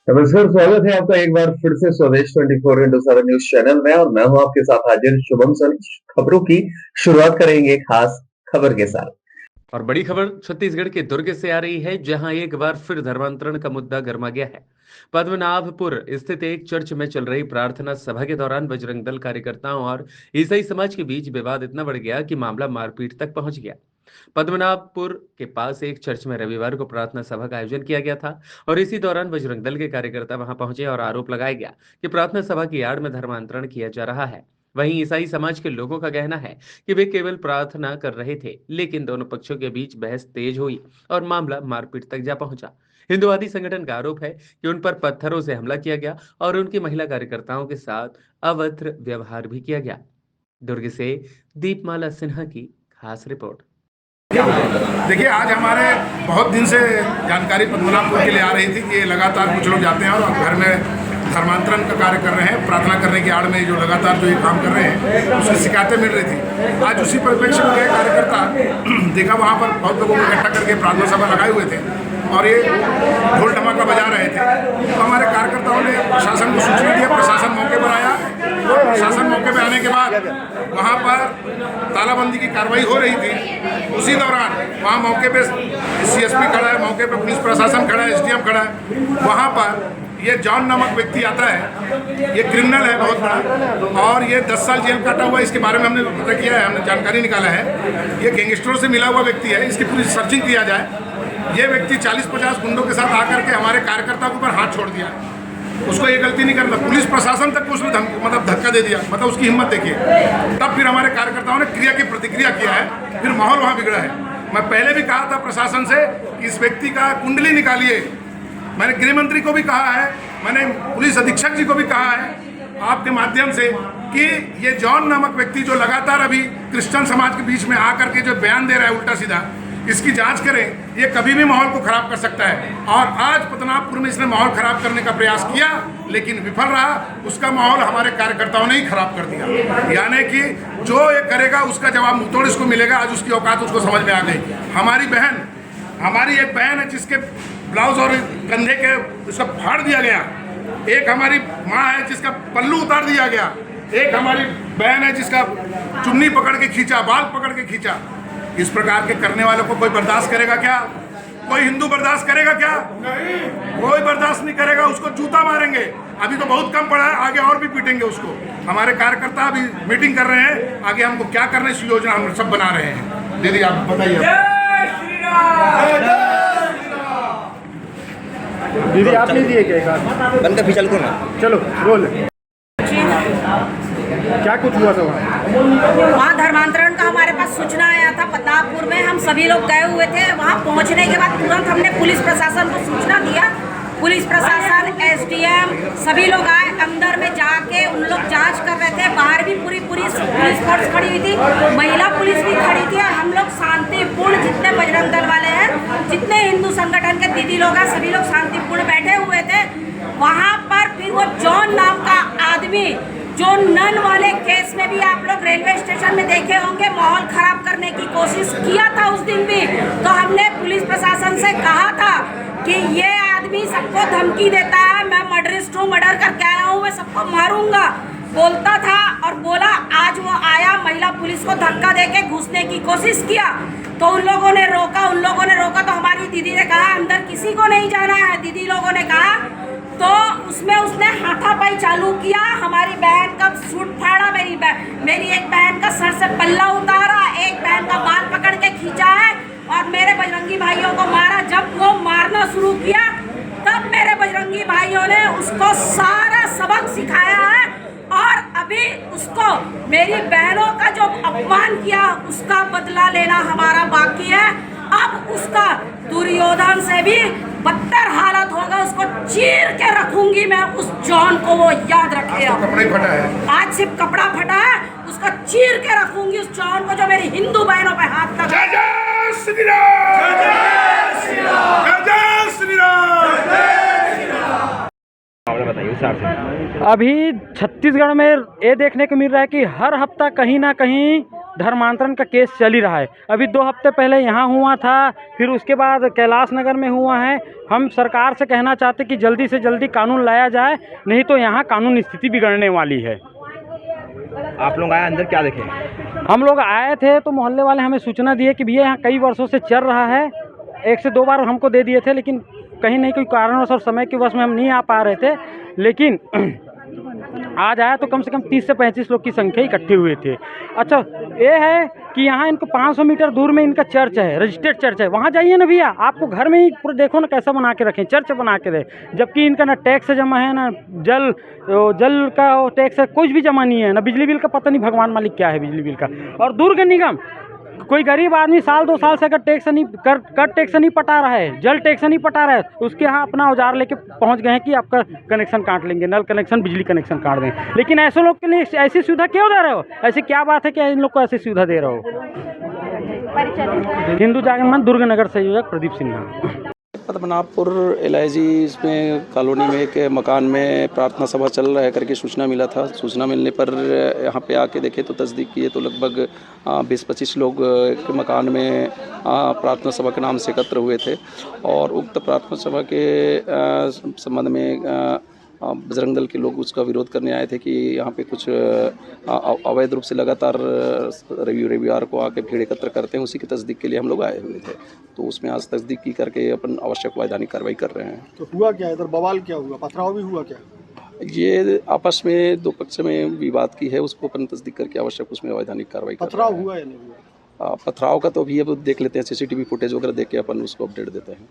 नमस्कार, स्वागत है आपका एक बार फिर से स्वदेश 24x7 न्यूज चैनल में और मैं हूं आपके साथ हाजिर शुभम सनी। खबरों की शुरुआत करेंगे एक खास खबर के साथ। और बड़ी खबर छत्तीसगढ़ के दुर्ग से आ रही है, जहां एक बार फिर धर्मांतरण का मुद्दा गर्मा गया है। पद्मनाभपुर स्थित एक चर्च में चल रही प्रार्थना सभा के दौरान बजरंग दल कार्यकर्ताओं और ईसाई समाज के बीच विवाद इतना बढ़ गया कि मामला मारपीट तक पहुंच गया। पद्मनाभपुर के पास एक चर्च में रविवार को प्रार्थना सभा का आयोजन किया गया था और इसी दौरान बजरंग दल के कार्यकर्ता वहां पहुंचे और आरोप लगाया गया कि प्रार्थना सभा की आड़ में धर्मांतरण किया जा रहा है। वहीं ईसाई समाज के लोगों का कहना है कि वे केवल प्रार्थना कर रहे थे, लेकिन दोनों पक्षों के बीच बहस तेज हुई और मामला मारपीट तक जा पहुंचा। हिंदुवादी संगठन का आरोप है कि उन पर पत्थरों से हमला किया गया और उनकी महिला कार्यकर्ताओं के साथ अभद्र व्यवहार भी किया गया। दुर्ग से दीपमाला सिन्हा की खास रिपोर्ट। देखिए, आज हमारे बहुत दिन से जानकारी पद्मनाभपुर के लिए आ रही थी कि ये लगातार कुछ लोग जाते हैं और घर में धर्मांतरण का कार्य कर रहे हैं। प्रार्थना करने की आड़ में जो लगातार जो ये काम कर रहे हैं उसकी शिकायतें मिल रही थी। आज उसी परिप्रेक्ष्य में गए कार्यकर्ता देखा, वहाँ पर बहुत लोगों को इकट्ठा करके प्रार्थना सभा लगाए हुए थे और ये ढोल धमाका बजा रहे थे। तो हमारे कार्यकर्ताओं ने प्रशासन को सूचना दिया, प्रशासन मौके पर आया। प्रशासन मौके पर आने के बाद वहाँ पर तालाबंदी की कार्रवाई हो रही थी। उसी दौरान वहाँ मौके पे सीएसपी खड़ा है, मौके पे पुलिस प्रशासन खड़ा है, एसडीएम खड़ा है। वहाँ पर ये जॉन नामक व्यक्ति आता है, ये क्रिमिनल है बहुत बड़ा और ये 10 साल जेल काटा हुआ है। इसके बारे में हमने पता किया है, हमने जानकारी निकाला है। ये गैंगस्टरों से मिला हुआ व्यक्ति है, इसकी पूरी सर्चिंग किया जाए। ये व्यक्ति 40-50 गुंडों के साथ आकर के हमारे कार्यकर्ता के ऊपर हाथ छोड़ दिया। उसको ये गलती नहीं करना, पुलिस प्रशासन तक को उसने मतलब धक्का दे दिया। मतलब उसकी हिम्मत देखिए। तब फिर हमारे कार्यकर्ताओं ने क्रिया की प्रतिक्रिया किया है, फिर माहौल वहाँ बिगड़ा है। मैं पहले भी कहा था प्रशासन से कि इस व्यक्ति का कुंडली निकालिए। मैंने गृह मंत्री को भी कहा है, मैंने पुलिस अधीक्षक जी को भी कहा है आपके माध्यम से कि ये जॉन नामक व्यक्ति जो लगातार अभी क्रिश्चियन समाज के बीच में आकर के जो बयान दे रहा है उल्टा सीधा, इसकी जांच करें। ये कभी भी माहौल को खराब कर सकता है और आज पद्मनाभपुर में इसने माहौल खराब करने का प्रयास किया लेकिन विफल रहा। उसका माहौल हमारे कार्यकर्ताओं ने ही खराब कर दिया। यानी कि जो ये करेगा उसका जवाब मुंहतोड़ इसको मिलेगा। आज उसकी औकात उसको समझ में आ गई। हमारी एक बहन है जिसके ब्लाउज और कंधे के उसका फाड़ दिया गया। एक हमारी माँ है जिसका पल्लू उतार दिया गया। एक हमारी बहन है जिसका चुन्नी पकड़ के खींचा, बाल पकड़ के खींचा। इस प्रकार के करने वालों को कोई बर्दाश्त करेगा क्या? कोई हिंदू बर्दाश्त करेगा क्या? नहीं, कोई बर्दाश्त नहीं करेगा। उसको जूता मारेंगे। अभी तो बहुत कम पड़ा है, आगे और भी पीटेंगे उसको। हमारे कार्यकर्ता अभी मीटिंग कर रहे हैं, आगे हमको क्या करना है इस योजना हम सब बना रहे हैं। दीदी आप बताइए। दीदी आपने दिए क्या? बंद कर चल को ना, चलो रोल। क्या कुछ हुआ था वहाँ धर्मांतरण का हमारे पास सूचना आया था पद्मनाभपुर में। हम सभी लोग गए हुए थे। वहाँ पहुँचने के बाद तुरंत हमने पुलिस प्रशासन को सूचना दिया। पुलिस प्रशासन, एसडीएम सभी लोग आए। अंदर में जाके उन लोग जांच कर रहे थे। बाहर भी पूरी पुलिस फोर्स खड़ी हुई थी, महिला पुलिस भी खड़ी थी और हम लोग शांतिपूर्ण, जितने बजरंग दल वाले हैं, जितने हिंदू संगठन के दीदी लोग हैं, सभी लोग शांतिपूर्ण बैठे हुए थे। वहाँ पर फिर वो जॉन नाम का आदमी जो नन वाले केस में भी आप लोग रेलवे स्टेशन में देखे होंगे, माहौल खराब करने की कोशिश किया था उस दिन भी। तो हमने पुलिस प्रशासन से कहा था कि ये आदमी सबको धमकी देता है, मैं मर्डरिस्ट हूँ, मर्डर करके आया हूँ, मैं सबको मारूंगा बोलता था। और बोला, आज वो आया, महिला पुलिस को धक्का देके घुसने की कोशिश किया तो उन लोगों ने रोका तो हमारी दीदी ने कहा अंदर किसी को नहीं जाना है। दीदी लोगों ने कहा तो उसमें उसने हाथापाई चालू किया। हमारी बहन का सूट फाड़ा, मेरी एक बहन का सर से पल्ला उतारा, एक बहन का बाल पकड़ के खींचा है और मेरे बजरंगी भाइयों को मारा। जब वो मारना शुरू किया तब मेरे बजरंगी भाइयों ने उसको सारा सबक सिखाया है और अभी उसको, मेरी बहनों का जो अपमान किया उसका बदला लेना हमारा बाकी है। अब उसका दुर्योधन से भी बदतर हालत होगा। उसको चीर के रखूंगी मैं उस जॉन को, वो याद रखेगा। कपड़ा ही फटा है, आज सिर्फ कपड़ा फटा है, उसको चीर के रखूंगी उस जॉन को जो मेरी हिंदू बहनों पे हाथ लगा। जय जय श्री राम, जय जय श्री राम, जय जय श्री राम। अभी छत्तीसगढ़ में ये देखने को मिल रहा है कि हर हफ्ता कहीं ना कहीं धर्मांतरण का केस चल ही रहा है। अभी 2 हफ्ते पहले यहाँ हुआ था, फिर उसके बाद कैलाश नगर में हुआ है। हम सरकार से कहना चाहते कि जल्दी से जल्दी कानून लाया जाए, नहीं तो यहाँ कानून स्थिति बिगड़ने वाली है। आप लोग आए अंदर क्या देखे? हम लोग आए थे तो मोहल्ले वाले हमें सूचना दिए कि भैया यहाँ कई वर्षों से चल रहा है। 1 से 2 बार हमको दे दिए थे, लेकिन कहीं नहीं कोई कारणवश और समय की वजह में हम नहीं आ पा रहे थे। लेकिन आज आया तो कम से कम 30 से 35 लोग की संख्या इकट्ठे हुए थे। अच्छा ये है कि यहाँ इनको 500 मीटर दूर में इनका चर्च है, रजिस्टर्ड चर्च है। वहाँ जाइए ना भैया, आपको घर में ही पूरा देखो ना कैसा बना के रखें, चर्च बना के रहे। जबकि इनका ना टैक्स जमा है, ना जल का टैक्स है, कुछ भी जमा नहीं है, ना बिजली बिल का पता नहीं भगवान मालिक क्या है बिजली बिल का। और दुर्ग निगम, कोई गरीब आदमी साल 2 साल से अगर टैक्स नहीं पटा रहा है, जल टैक्स नहीं पटा रहा है, उसके यहाँ अपना औजार लेके पहुँच गए हैं कि आपका कनेक्शन काट लेंगे, नल कनेक्शन, बिजली कनेक्शन काट दें। लेकिन ऐसे लोग के लिए ऐसी सुविधा क्यों दे रहे हो? ऐसी क्या बात है कि इन लोग को ऐसी सुविधा दे रहे हो? हिंदू जागरण मंच दुर्ग नगर संयोजक प्रदीप सिन्हा। पद्मनाभपुर LIG इसमें कॉलोनी में एक मकान में प्रार्थना सभा चल रहा है करके सूचना मिला था। सूचना मिलने पर यहाँ पे आके देखे तो तस्दीक किए तो लगभग 20-25 लोग एक मकान में प्रार्थना सभा के नाम से एकत्र हुए थे और उक्त प्रार्थना सभा के संबंध में बजरंग दल के लोग उसका विरोध करने आए थे कि यहाँ पे कुछ अवैध रूप से लगातार रविवार को आके भीड़ एकत्र करते हैं। उसी की तस्दीक के लिए हम लोग आए हुए थे, तो उसमें आज तस्दीक की करके अपन आवश्यक वैधानिक कार्रवाई कर रहे हैं। तो हुआ क्या इधर? बवाल क्या हुआ? पथराव भी हुआ क्या? ये आपस में 2 पक्ष में विवाद की है, उसको अपन तस्दीक करके आवश्यक उसमें वैधानिक कार्रवाई कर रहे हैं। पथराव हुआ या नहीं हुआ? पथराव का तो अभी अब देख लेते हैं, CCTV फुटेज वगैरह देख के अपन उसको अपडेट देते हैं।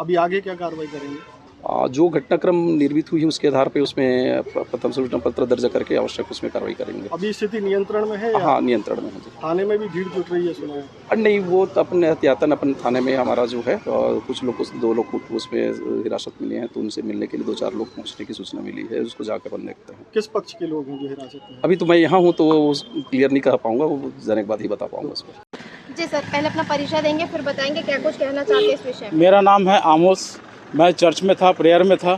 अभी आगे क्या कार्रवाई करेंगे? जो घटनाक्रम निर्मित हुई है उसके आधार पे उसमें प्रथम सूचना पत्र दर्ज करके आवश्यक उसमें कार्रवाई करेंगे। अभी स्थिति नियंत्रण में है? हाँ, नियंत्रण में है जी। थाने में भी भीड़ जुट रही है सुना है? नहीं, वो तो अपने एहतियातन अपन थाने में हमारा जो है, और कुछ लोग 2 लोग उसमें हिरासत मिले हैं, तो उनसे मिलने के लिए 2-4 लोग पहुँचने की सूचना मिली है, उसको जाकर अपन देखते हैं। किस पक्ष के लोग हैं जो हिरासत में? अभी तो मैं यहाँ हूँ तो क्लियर नहीं कह पाऊँगा, वो जाने के बाद ही बता पाऊँगा उस पर। जी सर, पहले अपना परिचय देंगे फिर बताएंगे क्या कुछ कहना चाहते हैं इस विषय में। मेरा नाम है आमोस, मैं चर्च में था, प्रेयर में था,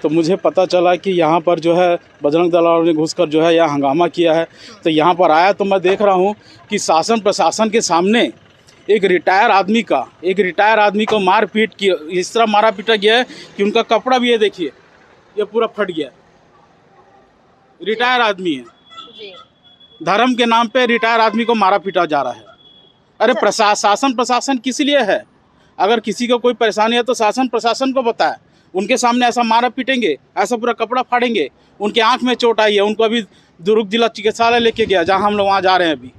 तो मुझे पता चला कि यहाँ पर जो है बजरंग दल वालों ने घुसकर जो है यहाँ हंगामा किया है। तो यहाँ पर आया तो मैं देख रहा हूँ कि शासन प्रशासन के सामने एक रिटायर आदमी को मार पीट की, इस तरह मारा पीटा गया है कि उनका कपड़ा भी ये देखिए, ये पूरा फट गया। रिटायर आदमी है, धर्म के नाम पे रिटायर आदमी को मारा पीटा जा रहा है। अरे शासन प्रशासन किस लिए है? अगर किसी को कोई परेशानी है तो शासन प्रशासन को बताए। उनके सामने ऐसा मारा पीटेंगे, ऐसा पूरा कपड़ा फाड़ेंगे? उनके आंख में चोट आई है, उनको अभी दुर्ग जिला चिकित्सालय लेके गया, जहां हम लोग वहां जा रहे हैं अभी।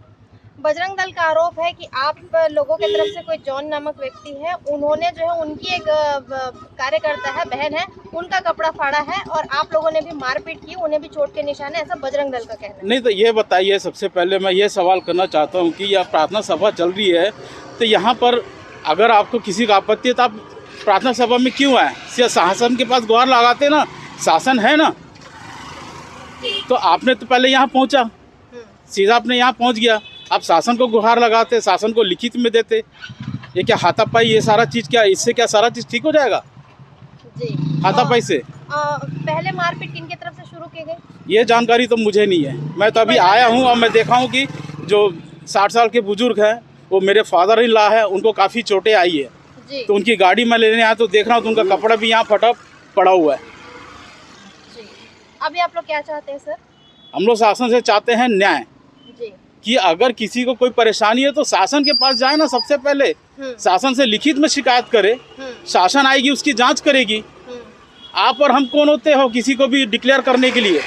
बजरंग दल का आरोप है कि आप लोगों की तरफ से कोई जॉन नामक व्यक्ति है, उन्होंने जो है उनकी एक कार्यकर्ता है, बहन है, उनका कपड़ा फाड़ा है और आप लोगों ने भी मारपीट की, उन्हें भी चोट के निशान है, ऐसा बजरंग दल का कहना है। नहीं तो ये बताइए, सबसे पहले मैं ये सवाल करना चाहता हूँ कि यह प्रार्थना सभा चल रही है, तो यहाँ पर अगर आपको किसी का आपत्ति है तो आप प्रार्थना सभा में क्यों आए? शासन के पास गुहार लगाते ना, शासन है ना, तो आपने तो पहले यहाँ पहुँचा, सीधा आपने यहाँ पहुँच गया। आप शासन को गुहार लगाते, शासन को लिखित में देते। ये क्या हाथापाई, ये सारा चीज़ क्या, इससे क्या सारा चीज़ ठीक हो जाएगा? जी, हाथापाई से पहले मारपीट किनकी तरफ से शुरू की गई ये जानकारी तो मुझे नहीं है। मैं तो अभी आया हूँ और मैं देखा हूँ कि जो 60 साल के बुजुर्ग हैं, वो मेरे फादर इन लॉ है, उनको काफ़ी चोटें आई है, तो उनकी गाड़ी में लेने आया तो देख रहा हूँ तो उनका कपड़ा भी यहाँ फटा पड़ा हुआ है। जी, अभी आप लोग क्या चाहते हैं सर? हम लोग शासन से चाहते हैं न्याय, कि अगर किसी को कोई परेशानी है तो शासन के पास जाए ना, सबसे पहले शासन से लिखित में शिकायत करे, शासन आएगी उसकी जांच करेगी। आप और हम कौन होते हो किसी को भी डिक्लेयर करने के लिए?